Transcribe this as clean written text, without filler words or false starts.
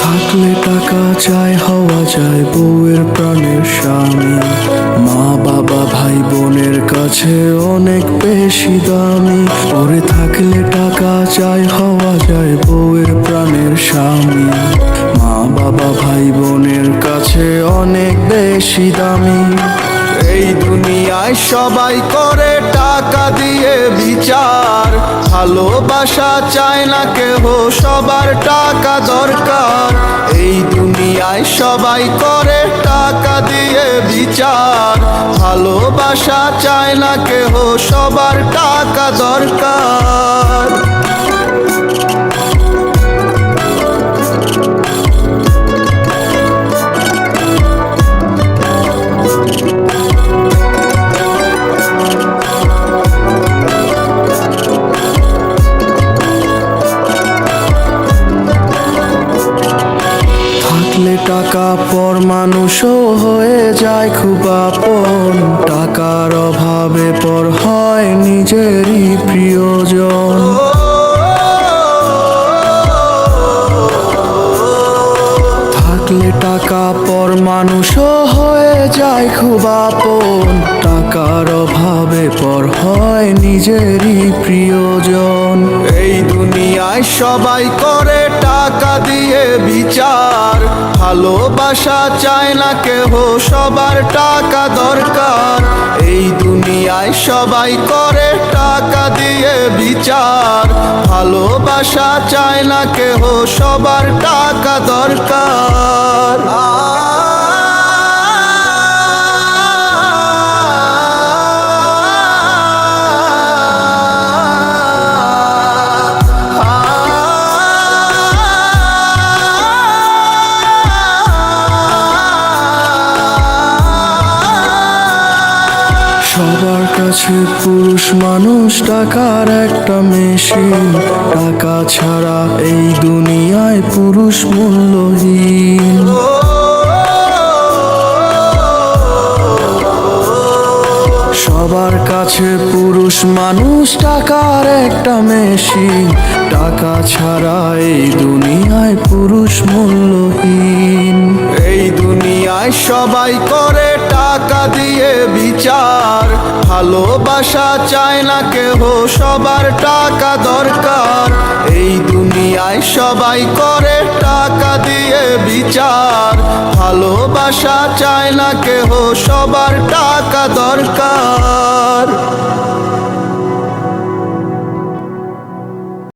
থাকলে টাকা চাই, হওয়া যায় বউয়ের প্রাণের স্বামী। মা বাবা ভাই বোনের কাছে অনেক বেশি দামি। ওরে থাকলে টাকা চাই, হওয়া যায় বউয়ের প্রাণের স্বামী। মা বাবা ভাই বোনের কাছে অনেক বেশি দামি। এই দুনিয়ায় সবাই করে টাকা দিয়ে বিচার, ভালোবাসা চায় না কেহ, সবার টাকা দরকার। এই দুনিয়ায় সবাই করে টাকা দিয়ে বিচার, ভালোবাসা চায় না কেহ, সবার টাকা দরকার। থাকলে টাকা পর মানুষও হয়ে যায় খুব আপন। টাকার অভাবে পর হয় নিজেরই প্রিয়জন। থাকলে টাকা পর মানুষও হয়ে যায় খুব আপন। টাকার অভাবে পর হয় নিজেরই প্রিয়জন। এই দুনিয়ায় সবাই করে টাকা দিয়ে বিচার, ভালোবাসা চায় না কেহ, সবার টাকা দরকার। এই দুনিয়ায় সবাই করে টাকা দিয়ে বিচার, ভালোবাসা চায় না কেহ, সবার টাকা দরকার। সবার কাছে পুরুষ মানুষ টাকার একটা মেশিন। টাকা ছাড়া এই দুনিয়ায় পুরুষ মূল্যহীন। সবার কাছে পুরুষ মানুষ টাকার একটা মেশিন। টাকা ছাড়া এই দুনিয়ায় পুরুষ মূল্যহীন। এই দুনিয়ায় সবাই করে টাকা দিয়ে বিচার, ভালোবাসা চায় না কেহ, সবার টাকা দরকার। এই দুনিয়ায় সবাই করে টাকা দিয়ে বিচার, ভালোবাসা চায় না কেহ, সবার টাকা দরকার।